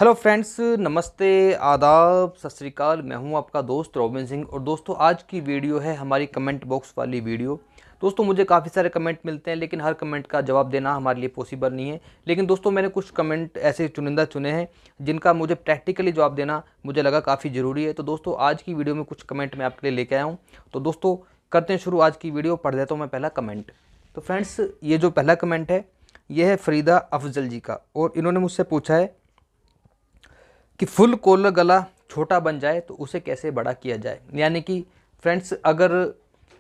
Hello friends, नमस्ते, आदाब, सत श्री अकाल। मैं हूं आपका दोस्त रोबिन सिंह। और दोस्तों, आज की वीडियो है हमारी कमेंट बॉक्स वाली वीडियो। दोस्तों, मुझे काफ़ी सारे कमेंट मिलते हैं, लेकिन हर कमेंट का जवाब देना हमारे लिए पॉसिबल नहीं है। लेकिन दोस्तों, मैंने कुछ कमेंट ऐसे चुनिंदा चुने हैं जिनका मुझे प्रैक्टिकली जवाब देना मुझे लगा काफ़ी ज़रूरी है। तो दोस्तों, आज की वीडियो में कुछ कमेंट मैं आपके लिए लेके आया हूँ। तो दोस्तों, करते हैं शुरू आज की वीडियो। पढ़ देता हूँ मैं पहला कमेंट। तो फ्रेंड्स, ये जो पहला कमेंट है ये है फरीदा अफजल जी का, और इन्होंने मुझसे पूछा है कि फुल कॉलर गला छोटा बन जाए तो उसे कैसे बड़ा किया जाए। यानी कि फ्रेंड्स, अगर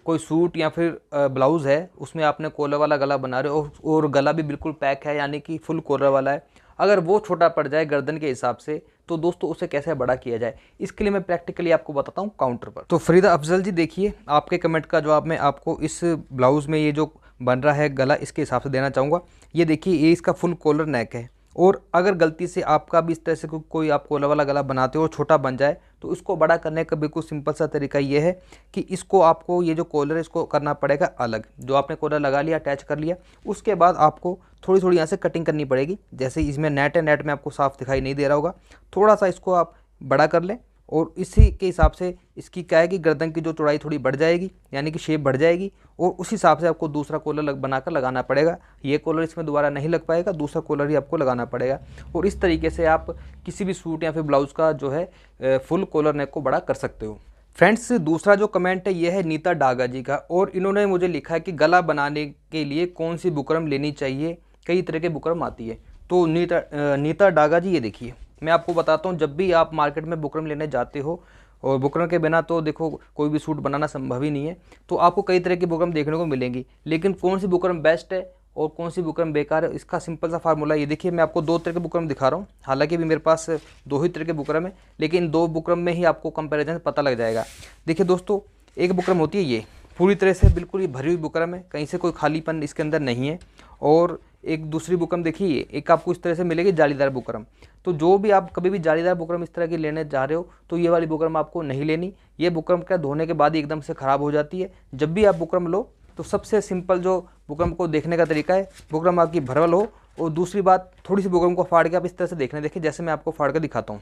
कोई सूट या फिर ब्लाउज़ है, उसमें आपने कॉलर वाला गला बना रहे हो और गला भी बिल्कुल पैक है, यानी कि फुल कॉलर वाला है, अगर वो छोटा पड़ जाए गर्दन के हिसाब से, तो दोस्तों उसे कैसे बड़ा किया जाए, इसके लिए मैं प्रैक्टिकली आपको बताता हूँ काउंटर पर। तो फरीदा अफजल जी, देखिए, आपके कमेंट का जवाब मैं आपको इस ब्लाउज़ में ये जो बन रहा है गला, इसके हिसाब से देना चाहूँगा। ये देखिए, ये इसका फुल कॉलर नेक है, और अगर गलती से आपका भी इस तरह से कोई आप कॉलर वाला गला बनाते हो और छोटा बन जाए, तो इसको बड़ा करने का बिल्कुल सिंपल सा तरीका ये है कि इसको आपको, ये जो कॉलर है, इसको करना पड़ेगा अलग। जो आपने कॉलर लगा लिया, अटैच कर लिया, उसके बाद आपको थोड़ी थोड़ी यहाँ से कटिंग करनी पड़ेगी। जैसे इसमें नेट है, नेट में आपको साफ दिखाई नहीं दे रहा होगा, थोड़ा सा इसको आप बड़ा कर लें, और इसी के हिसाब से इसकी क्या है कि गर्दन की जो चौड़ाई थोड़ी बढ़ जाएगी, यानी कि शेप बढ़ जाएगी, और उस हिसाब से आपको दूसरा कॉलर बनाकर लगाना पड़ेगा। ये कॉलर इसमें दोबारा नहीं लग पाएगा, दूसरा कॉलर ही आपको लगाना पड़ेगा। और इस तरीके से आप किसी भी सूट या फिर ब्लाउज़ का जो है फुल कॉलर नेक को बड़ा कर सकते हो। फ्रेंड्स, दूसरा जो कमेंट है ये है नीता डागा जी का, और इन्होंने मुझे लिखा है कि गला बनाने के लिए कौन सी बुकरम लेनी चाहिए, कई तरह के बुकरम आती है। तो नीता डागा जी, ये देखिए, मैं आपको बताता हूँ, जब भी आप मार्केट में बुकरम लेने जाते हो, और बुकरम के बिना तो देखो कोई भी सूट बनाना संभव ही नहीं है, तो आपको कई तरह की बुकरम देखने को मिलेंगी। लेकिन कौन सी बुकरम बेस्ट है और कौन सी बुकरम बेकार है, इसका सिंपल सा फार्मूला ये देखिए। मैं आपको दो तरह के बुकरम दिखा रहा हूँ, हालांकि भी मेरे पास दो ही तरह के बुकरम है, लेकिन दो बुकरम में ही आपको कंपैरिजन पता लग जाएगा। देखिए दोस्तों, एक बुकरम होती है ये पूरी तरह से बिल्कुल ही भरी हुई बुकरम है, कहीं से कोई खालीपन इसके अंदर नहीं है। और एक दूसरी बुकरम देखिए, एक आपको इस तरह से मिलेगी जालीदार बुकरम। तो जो भी आप कभी भी जालीदार बुकरम इस तरह की लेने जा रहे हो, तो ये वाली बुकरम आपको नहीं लेनी। ये बुकरम क्या धोने के बाद ही एकदम से ख़राब हो जाती है। जब भी आप बुकरम लो, तो सबसे सिंपल जो बुकरम को देखने का तरीका है, बुकरम आपकी भरवल हो, और दूसरी बात, थोड़ी सी बुकरम को फाड़ के आप इस तरह से देखने, देखिए जैसे मैं आपको फाड़ कर दिखाता हूँ।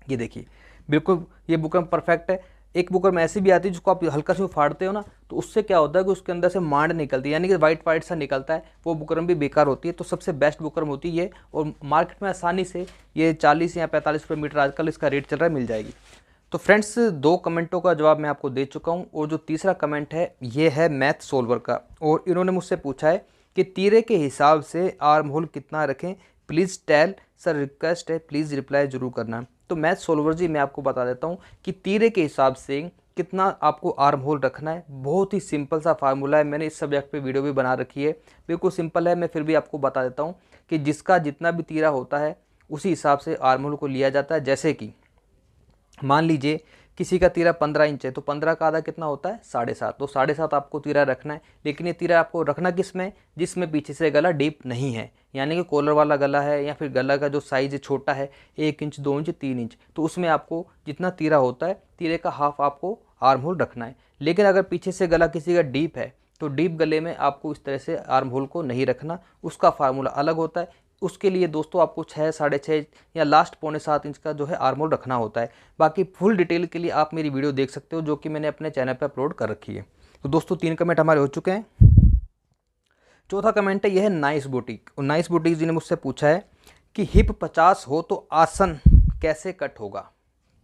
ये देखिए, बिल्कुल ये बुकरम परफेक्ट है। एक बुकरम ऐसी भी आती है जिसको आप हल्का से फाड़ते हो ना, तो उससे क्या होता है कि उसके अंदर से मांड निकलती है, यानी कि वाइट वाइट सा निकलता है, वो बुकरम भी बेकार होती है। तो सबसे बेस्ट बुकरम होती है ये, और मार्केट में आसानी से ये 40 या 45 रुपये मीटर आजकल इसका रेट चल रहा है, मिल जाएगी। तो फ्रेंड्स, दो कमेंटों का जवाब मैं आपको दे चुका हूँ, और जो तीसरा कमेंट है ये है मैथ सोल्वर का, और इन्होंने मुझसे पूछा है कि तीरे के हिसाब से आर्म होल कितना रखें, प्लीज़ टेल सर, रिक्वेस्ट है, प्लीज़ रिप्लाई जरूर करना। तो मैथ सोल्वर जी, मैं आपको बता देता हूँ कि तीरे के हिसाब से कितना आपको आर्म होल रखना है। बहुत ही सिंपल सा फार्मूला है, मैंने इस सब्जेक्ट पे वीडियो भी बना रखी है, बिल्कुल सिंपल है। मैं फिर भी आपको बता देता हूँ कि जिसका जितना भी तीरा होता है उसी हिसाब से आर्म होल को लिया जाता है। जैसे कि मान लीजिए किसी का तीरा 15 इंच है, तो 15 का आधा कितना होता है, 7.5। तो 7.5 आपको तीरा रखना है। लेकिन ये तीरा आपको रखना किस में, जिसमें पीछे से गला डीप नहीं है, यानी कि कॉलर वाला गला है, या फिर गला का जो साइज़ छोटा है, 1 इंच, 2 इंच, 3 इंच, तो उसमें आपको जितना तीरा होता है, तीरे का हाफ आपको आर्म होल रखना है। लेकिन अगर पीछे से गला किसी का डीप है, तो डीप गले में आपको इस तरह से आर्म होल को नहीं रखना, उसका फार्मूला अलग होता है। उसके लिए दोस्तों आपको 6, 6.5 या लास्ट 6.25 इंच का जो है आर्म होल रखना होता है। बाकी फुल डिटेल के लिए आप मेरी वीडियो देख सकते हो, जो कि मैंने अपने चैनल पर अपलोड कर रखी है। तो दोस्तों, 3 कमेंट हमारे हो चुके हैं। चौथा कमेंट है यह है नाइस बुटीक, और नाइस बुटीक जी ने मुझसे पूछा है कि हिप 50 हो तो आसन कैसे कट होगा।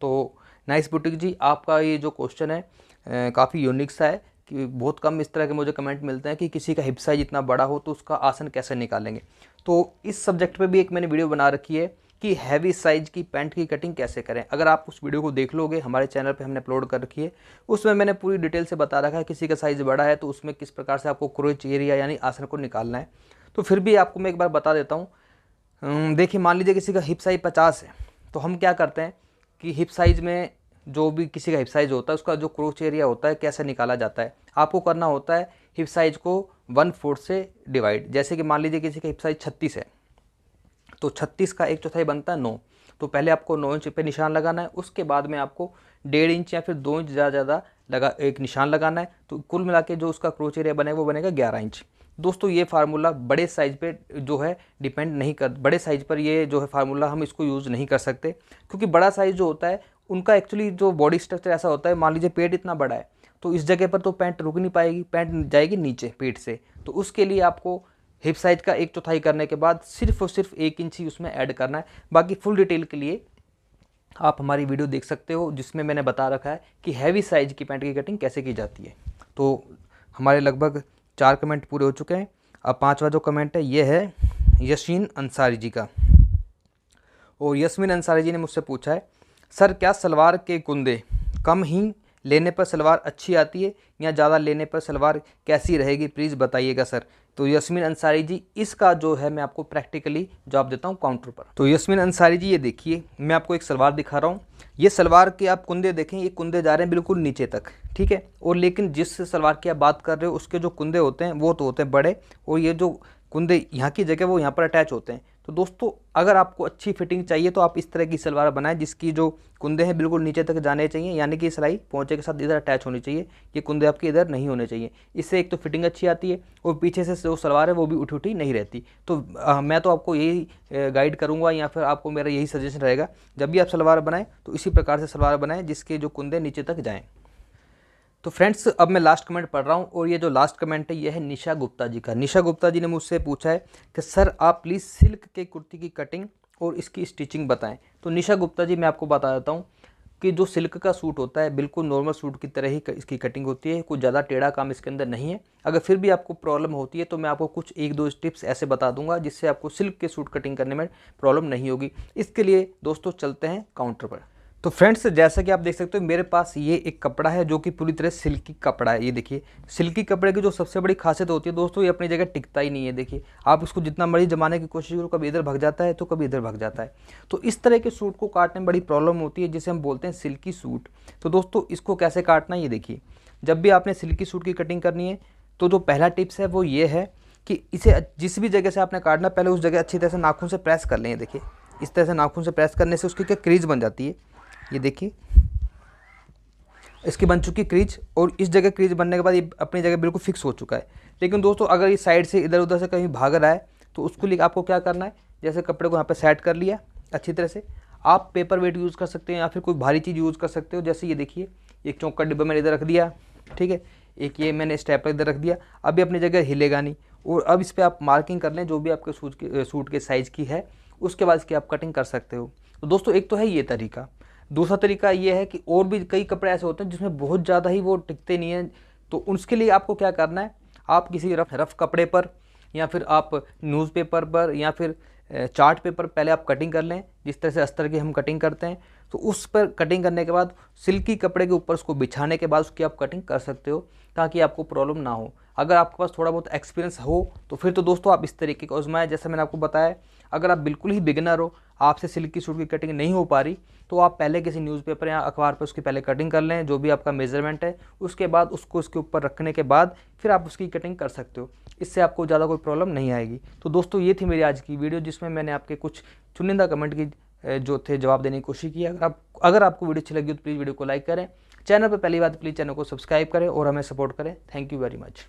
तो नाइस बुटीक जी, आपका ये जो क्वेश्चन है काफ़ी यूनिक सा है, कि बहुत कम इस तरह के मुझे कमेंट मिलते हैं कि किसी का हिप साइज इतना बड़ा हो तो उसका आसन कैसे निकालेंगे। तो इस सब्जेक्ट पे भी एक मैंने वीडियो बना रखी है कि हैवी साइज की पैंट की कटिंग कैसे करें। अगर आप उस वीडियो को देख लोगे, हमारे चैनल पे हमने अपलोड कर रखी है, उसमें मैंने पूरी डिटेल से बता रखा है किसी का साइज़ बड़ा है तो उसमें किस प्रकार से आपको क्रोच एरिया यानी आसन को निकालना है। तो फिर भी आपको मैं एक बार बता देता हूँ। देखिए, मान लीजिए किसी का हिप साइज 50 है, तो हम क्या करते हैं कि हिप साइज में जो भी किसी का हिप साइज होता है, उसका जो क्रोच एरिया होता है कैसे निकाला जाता है। आपको करना होता है हिप साइज को 1/4 से डिवाइड। जैसे कि मान लीजिए किसी का हिप साइज 36 है, तो 36 का 1/4 बनता है 9। तो पहले आपको 9 इंच पे निशान लगाना है, उसके बाद में आपको 1.5 इंच या फिर 2 इंच ज़्यादा लगा एक निशान लगाना है। तो कुल मिला के जो उसका क्रोच एरिया बनेगा वो बनेगा 11 इंच। दोस्तों ये फार्मूला बड़े साइज़ पे जो है डिपेंड नहीं कर, बड़े साइज़ पर ये जो है फार्मूला हम इसको यूज़ नहीं कर सकते, क्योंकि बड़ा साइज़ जो होता है उनका एक्चुअली जो बॉडी स्ट्रक्चर ऐसा होता है, मान लीजिए पेट इतना बड़ा है तो इस जगह पर तो पैंट रुक नहीं पाएगी, पैंट जाएगी नीचे पेट से। तो उसके लिए आपको हिप साइज़ का 1/4 करने के बाद सिर्फ और सिर्फ 1 इंच ही उसमें ऐड करना है। बाकी फुल डिटेल के लिए आप हमारी वीडियो देख सकते हो, जिसमें मैंने बता रखा है कि हैवी साइज़ की पैंट की कटिंग कैसे की जाती है। तो हमारे लगभग 4 कमेंट पूरे हो चुके हैं। अब 5वां जो कमेंट है ये है यशीन अंसारी जी का, और यस्मीन अंसारी जी ने मुझसे पूछा है, सर क्या सलवार के कुंदे कम ही लेने पर सलवार अच्छी आती है या ज़्यादा लेने पर सलवार कैसी रहेगी, प्लीज़ बताइएगा सर। तो यस्मीन अंसारी जी इसका जो है मैं आपको प्रैक्टिकली जवाब देता हूँ काउंटर पर। तो यस्मीन अंसारी जी ये देखिए, मैं आपको एक सलवार दिखा रहा हूँ। ये सलवार के आप कुंदे देखें, ये कुंदे जा रहे हैं बिल्कुल नीचे तक, ठीक है। और लेकिन जिस सलवार की आप बात कर रहे हो उसके जो कुंदे होते हैं वो तो होते हैं बड़े, और ये जो कुंदे यहाँ की जगह वो यहाँ पर अटैच होते हैं। तो दोस्तों अगर आपको अच्छी फिटिंग चाहिए तो आप इस तरह की सलवार बनाएं जिसकी जो कुंदे हैं बिल्कुल नीचे तक जाने चाहिए, यानी कि सिलाई पोंचे के साथ इधर अटैच होनी चाहिए, ये कुंदे आपके इधर नहीं होने चाहिए। इससे एक तो फिटिंग अच्छी आती है और पीछे से जो सलवार है वो भी उठी उठी नहीं रहती। तो मैं तो आपको यही गाइड करूँगा, या फिर आपको मेरा यही सजेशन रहेगा, जब भी आप सलवार बनाएं तो इसी प्रकार से सलवार बनाएं जिसके जो कुंदे नीचे तक जाएँ। तो फ्रेंड्स अब मैं लास्ट कमेंट पढ़ रहा हूँ, और ये जो लास्ट कमेंट है ये है निशा गुप्ता जी का। निशा गुप्ता जी ने मुझसे पूछा है कि सर आप प्लीज़ सिल्क के कुर्ती की कटिंग और इसकी स्टिचिंग बताएं। तो निशा गुप्ता जी मैं आपको बता देता हूँ कि जो सिल्क का सूट होता है बिल्कुल नॉर्मल सूट की तरह ही इसकी कटिंग होती है, कुछ ज़्यादा टेढ़ा काम इसके अंदर नहीं है। अगर फिर भी आपको प्रॉब्लम होती है तो मैं आपको कुछ 1-2 टिप्स ऐसे बता दूंगा जिससे आपको सिल्क के सूट कटिंग करने में प्रॉब्लम नहीं होगी। इसके लिए दोस्तों चलते हैं काउंटर पर। तो फ्रेंड्स जैसा कि आप देख सकते हो मेरे पास ये एक कपड़ा है जो कि पूरी तरह सिल्की कपड़ा है। ये देखिए, सिल्की कपड़े की जो सबसे बड़ी खासियत होती है दोस्तों, ये अपनी जगह टिकता ही नहीं है। देखिए आप इसको जितना मर्जी जमाने की कोशिश करो, कभी इधर भग जाता है तो कभी इधर भग जाता है। तो इस तरह के सूट को काटने में बड़ी प्रॉब्लम होती है, जिसे हम बोलते हैं सिल्की सूट। तो दोस्तों इसको कैसे काटना है ये देखिए। जब भी आपने सिल्की सूट की कटिंग करनी है तो जो पहला टिप्स है वो ये है कि इसे जिस भी जगह से आपने काटना, पहले उस जगह अच्छी तरह से नाखून से प्रेस कर लें। देखिए इस तरह से नाखून से प्रेस करने से उसकी क्या क्रीज बन जाती है। ये देखिए इसकी बन चुकी क्रीज, और इस जगह क्रीज बनने के बाद ये अपनी जगह बिल्कुल फिक्स हो चुका है। लेकिन दोस्तों अगर ये साइड से इधर उधर से कहीं भाग रहा है तो उसको लिए आपको क्या करना है, जैसे कपड़े को यहाँ पे सेट कर लिया अच्छी तरह से, आप पेपर वेट यूज़ कर सकते हैं या फिर कोई भारी चीज़ यूज़ कर सकते हो। जैसे ये देखिए एक चौक का डिब्बा मैंने इधर रख दिया, ठीक है, एक ये मैंने स्टेपलर इधर रख दिया। अभी अपनी जगह हिलेगा नहीं, और अब इस पर आप मार्किंग कर लें जो भी आपके सूट के साइज़ की है, उसके बाद इसकी आप कटिंग कर सकते हो। तो दोस्तों एक तो है ये तरीका। दूसरा तरीका ये है कि और भी कई कपड़े ऐसे होते हैं जिसमें बहुत ज़्यादा ही वो टिकते नहीं हैं, तो उसके लिए आपको क्या करना है, आप किसी रफ कपड़े पर या फिर आप न्यूज़पेपर पर या फिर चार्ट पेपर पहले आप कटिंग कर लें, जिस तरह से अस्तर की हम कटिंग करते हैं। तो उस पर कटिंग करने के बाद सिल्की कपड़े के ऊपर उसको बिछाने के बाद उसकी आप कटिंग कर सकते हो, ताकि आपको प्रॉब्लम ना हो। अगर आपके पास थोड़ा बहुत एक्सपीरियंस हो तो फिर तो दोस्तों आप इस तरीके का आजमाएं, जैसा मैंने आपको बताया। अगर आप बिल्कुल ही बिगिनर हो, आपसे सिल्की सूट की कटिंग नहीं हो पा रही, तो आप पहले किसी न्यूज़पेपर या अखबार पर उसकी पहले कटिंग कर लें, जो भी आपका मेजरमेंट है। उसके बाद उसको उसके ऊपर रखने के बाद फिर आप उसकी कटिंग कर सकते हो। इससे आपको ज़्यादा कोई प्रॉब्लम नहीं आएगी। तो दोस्तों ये थी मेरी आज की वीडियो, जिसमें मैंने आपके कुछ चुनिंदा कमेंट की जो थे जवाब देने की कोशिश की। अगर आपको वीडियो अच्छी लगी तो प्लीज़ वीडियो को लाइक करें, चैनल पर पहली बार प्लीज़ चैनल को सब्सक्राइब करें और हमें सपोर्ट करें। Thank you very much.